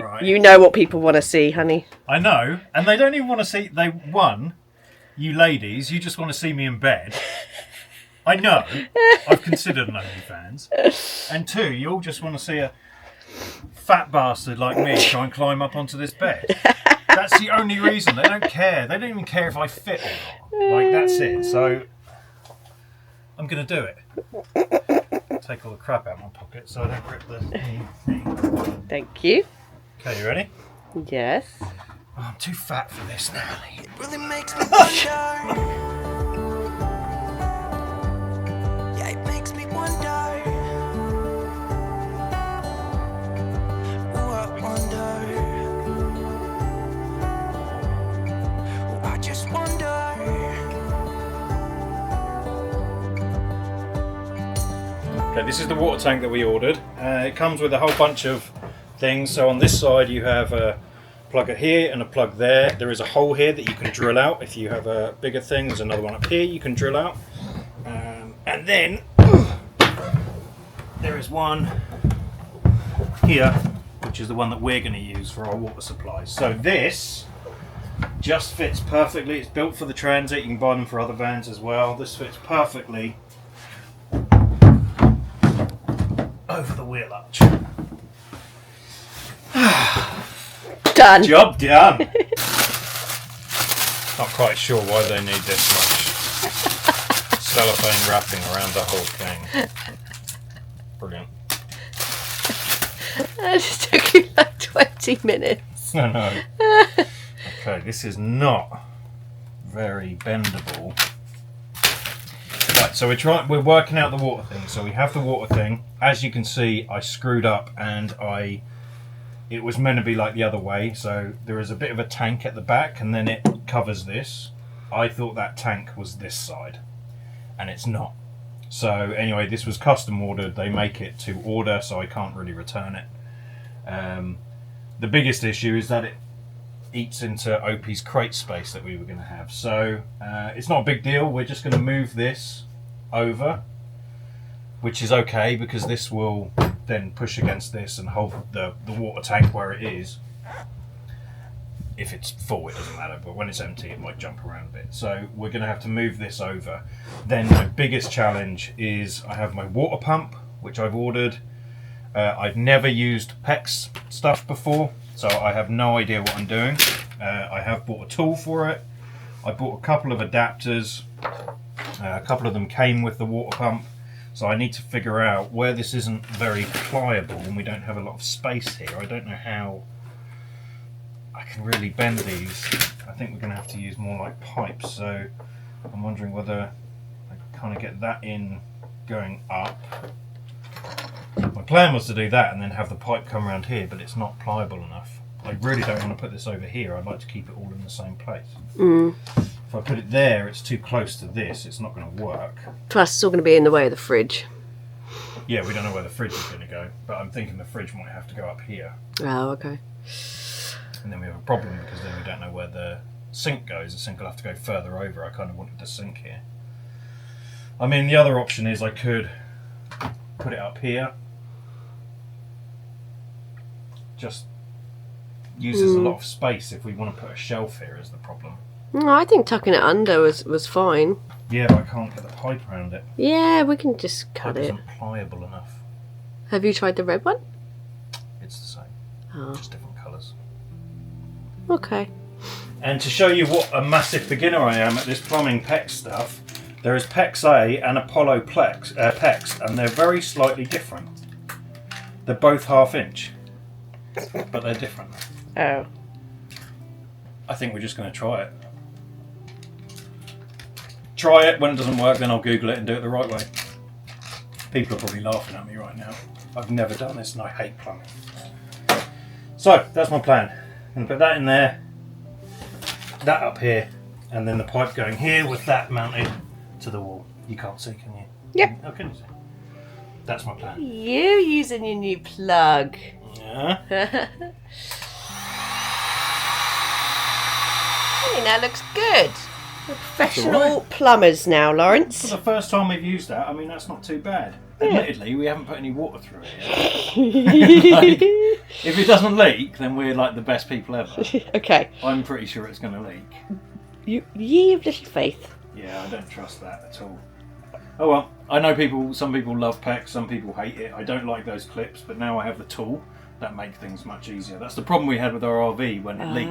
Right. You know what people want to see, honey. I know, and they don't even want to see. You ladies, you just want to see me in bed. I know. I've considered an OnlyFans. And 2, you all just want to see a fat bastard like me try and climb up onto this bed. That's the only reason. They don't care. They don't even care if I fit or not. Like, that's it. So, I'm going to do it. Take all the crap out of my pocket so I don't rip the thing. Thank you. Okay, you ready? Yes. Oh, I'm too fat for this now. It really makes me wonder. Yeah, it makes me wonder. Ooh, I wonder. Ooh, I just wonder. Okay, this is the water tank that we ordered. It comes with a whole bunch of things. So on this side you have a plug here and a plug there. There is a hole here that you can drill out if you have a bigger thing. There's another one up here you can drill out. And then there is one here, which is the one that we're going to use for our water supplies. So this just fits perfectly. It's built for the Transit. You can buy them for other vans as well. This fits perfectly over the wheel arch. Done. Job done. Not quite sure why they need this much cellophane wrapping around the whole thing. Brilliant. That just took you like 20 minutes. I know. Okay, this is not very bendable. Right, so we're working out the water thing. So we have the water thing. As you can see, I screwed up and it was meant to be like the other way. So there is a bit of a tank at the back and then it covers this. I thought that tank was this side and it's not. So anyway, this was custom ordered. They make it to order, so I can't really return it. The biggest issue is that it eats into Opie's crate space that we were going to have. So it's not a big deal. We're just going to move this over, which is okay because this will then push against this and hold the water tank where it is. If it's full, it doesn't matter, but when it's empty, it might jump around a bit. So we're going to have to move this over. Then my biggest challenge is I have my water pump, which I've ordered. I've never used PEX stuff before, so I have no idea what I'm doing. I have bought a tool for it. I bought a couple of adapters. A couple of them came with the water pump. So I need to figure out where this isn't very pliable and we don't have a lot of space here. I don't know how I can really bend these. I think we're going to have to use more like pipes. So I'm wondering whether I can kind of get that in going up. My plan was to do that and then have the pipe come around here, but it's not pliable enough. I really don't want to put this over here. I'd like to keep it all in the same place. If I put it there, it's too close to this. It's not going to work. Plus, it's all going to be in the way of the fridge. Yeah, we don't know where the fridge is going to go, but I'm thinking the fridge might have to go up here. Oh, okay. And then we have a problem because then we don't know where the sink goes. The sink will have to go further over. I kind of wanted the sink here. I mean, the other option is I could put it up here. Just uses a lot of space if we want to put a shelf here is the problem. No, I think tucking it under was fine. Yeah, but I can't get the pipe around it. Yeah, we can just cut It it. isn't pliable enough. Have you tried the red one? It's the same, Oh, just different colours. okay. And to show you what a massive beginner I am at this plumbing PEX stuff, there is PEX A and Apollo PEX, and they're very slightly different. They're both 1/2 inch, but they're different. Oh. I think we're just going to try it. Try it. When it doesn't work, then I'll Google it and do it the right way. People are probably laughing at me right now. I've never done this and I hate plumbing. So, that's my plan. I'm going to put that in there, that up here, and then the pipe going here with that mounted to the wall. You can't see, can you? Yep. Oh, can you see? That's my plan. You using your new plug. Yeah. Hey, that looks good. We're professional plumbers now, For Lawrence. the first time we've used that, I mean, that's not too bad. Admittedly, we haven't put any water through it yet. Like, if it doesn't leak, then we're like the best people ever. Okay. I'm pretty sure it's going to leak. Ye of little faith. Yeah, I don't trust that at all. Oh well, I know some people love PEX, some people hate it. I don't like those clips, but now I have the tool. That makes things much easier. That's the problem we had with our RV when it leaked.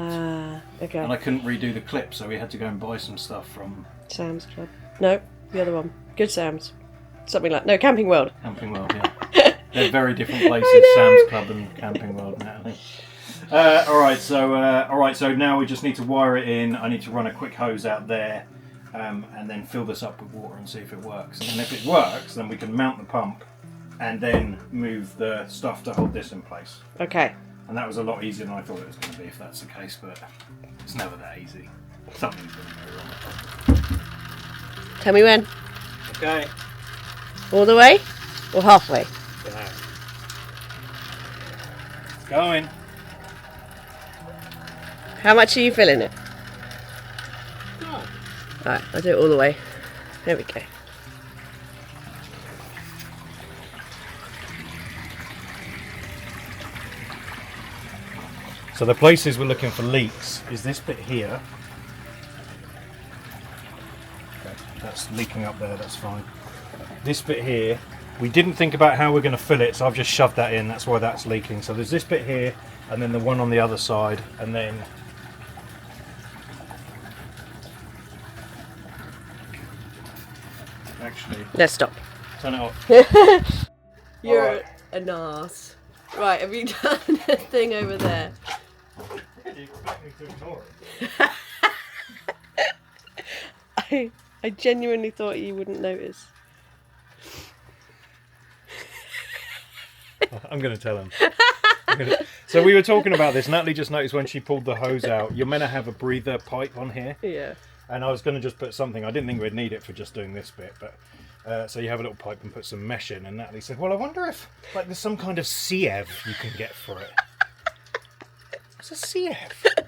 Okay. And I couldn't redo the clip, so we had to go and buy some stuff from... Sam's Club. No, the other one. Good Sam's. Something like... No, Camping World. Camping World, yeah. They're very different places, Sam's Club and Camping World, Natalie. Alright, so now we just need to wire it in. I need to run a quick hose out there. And then fill this up with water and see if it works. And if it works, then we can mount the pump and then move the stuff to hold this in place. Okay. And that was a lot easier than I thought it was going to be if that's the case, but it's never that easy. Something's going to go wrong. Tell me when. Okay. All the way? Or halfway? Going. How much are you filling it? Alright, I'll do it all the way. There we go. So the places we're looking for leaks is this bit here. Okay, that's leaking up there, that's fine. This bit here, we didn't think about how we're going to fill it, so I've just shoved that in, that's why that's leaking. So there's this bit here, and then the one on the other side, and then... Actually, Let's stop. turn it off. You're Alright. an arse. Right, have you done a thing over there? You expect me to ignore it? I genuinely thought you wouldn't notice. I'm going to tell him. So we were talking about this. Natalie just noticed when she pulled the hose out, you're meant to have a breather pipe on here. Yeah. And I was going to just put something. I didn't think we'd need it for just doing this bit, but so you have a little pipe and put some mesh in. And Natalie said, "Well, I wonder if like there's some kind of CEV you can get for it." What's a CEV?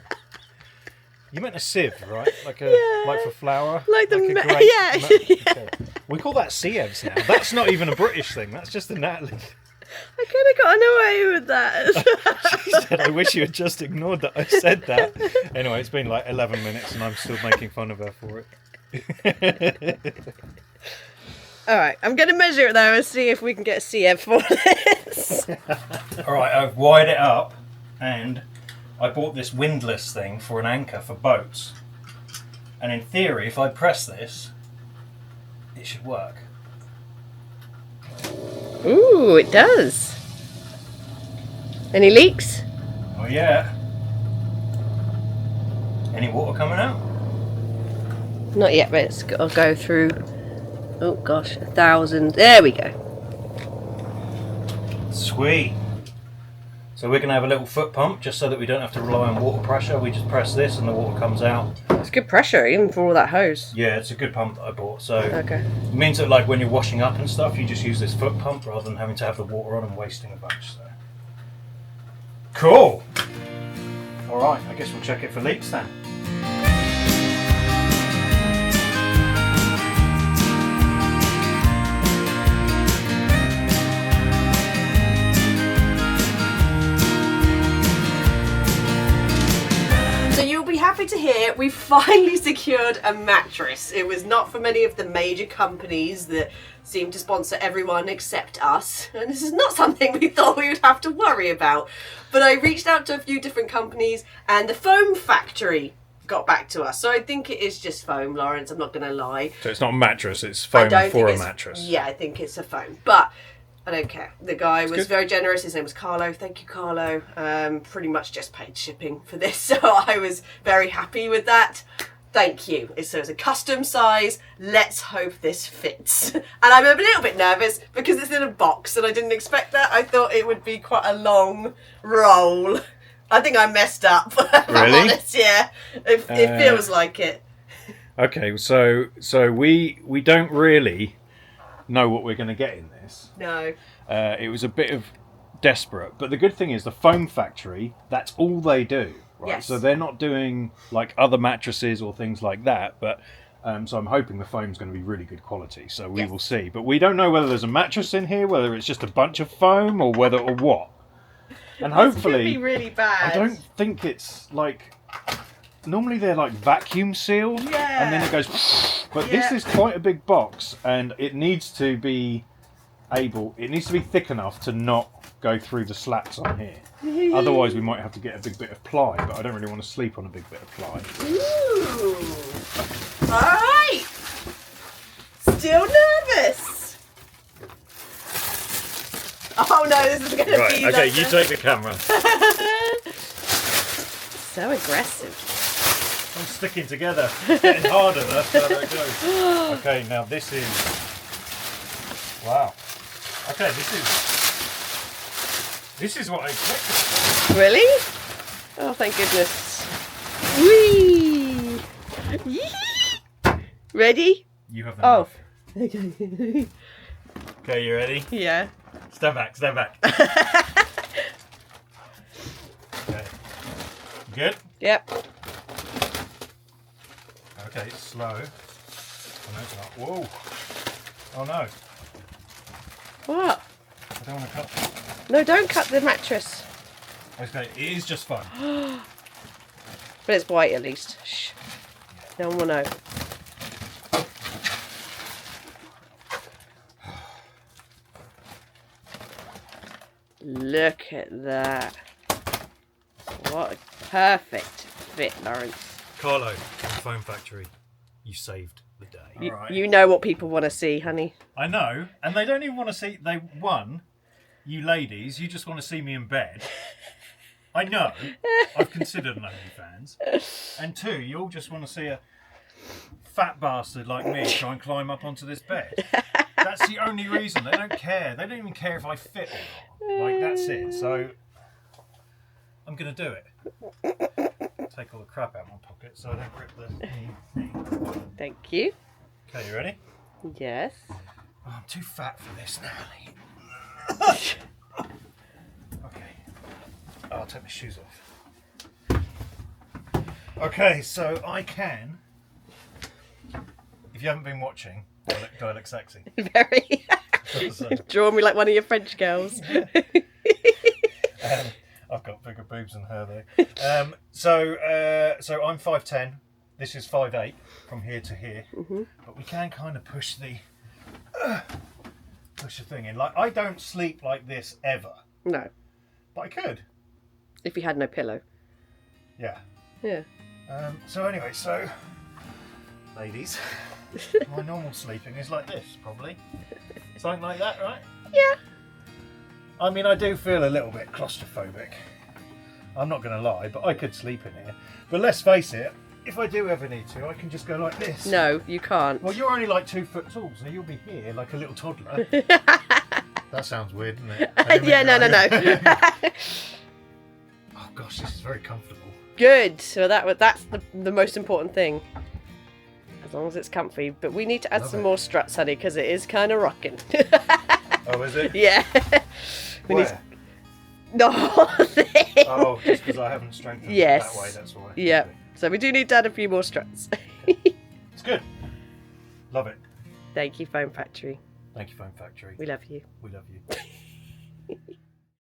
You meant a sieve, right? Like for flour. Like the a yeah. Yeah. Okay. We call that CEVs now. That's not even a British thing. That's just a Natalie. I kind of got away with that. She said, "I wish you had just ignored that I said that." Anyway, it's been like 11 minutes and I'm still making fun of her for it. Alright, I'm going to measure it though and see if we can get a CF for this. Alright, I've wired it up and I bought this windlass thing for an anchor for boats. And in theory, if I press this, it should work. Ooh, it does. Any leaks? Oh yeah. Any water coming out? Not yet, but I'll go through. Oh gosh, 1,000. There we go. Sweet. So we're going to have a little foot pump just so that we don't have to rely on water pressure. We just press this and the water comes out. It's good pressure, even for all that hose. Yeah, it's a good pump that I bought. So Okay. it means that like when you're washing up and stuff, you just use this foot pump rather than having to have the water on and wasting a bunch. So. Cool. All right, I guess we'll check it for leaks then. Happy to hear we finally secured a mattress. It was not from any of the major companies that seem to sponsor everyone except us, and this is not something we thought we would have to worry about. But I reached out to a few different companies and the foam factory got back to us. So I think it is just foam, Lawrence, I'm not going to lie. So it's not a mattress, it's foam for a mattress. Yeah, I think it's a foam, but I don't care. The guy was very generous. His name was Carlo. Thank you, Carlo. Pretty much just paid shipping for this, so I was very happy with that. Thank you. So it's a custom size. Let's hope this fits. And I'm a little bit nervous because it's in a box and I didn't expect that. I thought it would be quite a long roll. I think I messed up. If I'm honest. Yeah, it feels like it. Okay, so we don't really know what we're going to get in this. No. It was a bit of desperate, but the good thing is the foam factory, that's all they do, right? Yes. So they're not doing like other mattresses or things like that, but So I'm hoping the foam's going to be really good quality. So we will see. But we don't know whether there's a mattress in here, whether it's just a bunch of foam, or what. And hopefully, this could be really bad. I don't think it's like. Normally they're like vacuum sealed, and then it goes. But this is quite a big box, and it needs to be thick enough to not go through the slats on here. Otherwise, we might have to get a big bit of ply. But I don't really want to sleep on a big bit of ply. Ooh. All right. Still nervous. Oh no, this is going to be. Okay, you take the camera. So aggressive. I'm sticking together, getting harder. That's how it goes. Okay, now this is. Wow. Okay, this is what I expected. Really? Oh, thank goodness. Whee! Yee! Ready? You have the Oh. knife. Okay, you ready? Yeah. Stand back. Okay. Good? Yep. Okay, slow. Oh, no, it's not. Whoa. Oh no. What? I don't want to cut. No, don't cut the mattress. Okay, it is just fun. But it's white at least. Shh. No one will know. Look at that. What a perfect fit, Lawrence. Carlo, from Foam Factory, you saved the day. You know what people want to see, honey. I know, and they don't even want to see. You ladies, you just want to see me in bed. I know. I've considered an OnlyFans. And 2, you all just want to see a fat bastard like me try and climb up onto this bed. That's the only reason. They don't care. They don't even care if I fit or not. Like, that's it. So, I'm going to do it. Take all the crap out of my pocket so I don't rip the thing. Thank you. Okay, you ready? Yes. Oh, I'm too fat for this now. Okay. Oh, I'll take my shoes off. Okay, so I can. If you haven't been watching, do I look sexy? Very. So, Draw me like one of your French girls. I've got bigger boobs than her though. So I'm 5'10". This is 5'8" from here to here. Mm-hmm. But we can kind of push the thing in. Like, I don't sleep like this ever. No. But I could. If you had no pillow. Yeah. Yeah. So anyway, ladies, my normal sleeping is like this, probably. Something like that, right? Yeah. I mean, I do feel a little bit claustrophobic. I'm not going to lie, but I could sleep in here. But let's face it, if I do ever need to, I can just go like this. No, you can't. Well, you're only like 2 foot tall, so you'll be here like a little toddler. That sounds weird, doesn't it? Yeah, no. Oh gosh, this is very comfortable. Good. So that's the most important thing. As long as it's comfy. But we need to add some more struts, honey, because it is kind of rocking. Oh, is it? Yeah. Where? No. Oh, just because I haven't strengthened it that way, that's why. Yeah. So we do need to add a few more struts. It's good. Love it. Thank you, Foam Factory. Thank you, Foam Factory. We love you. We love you.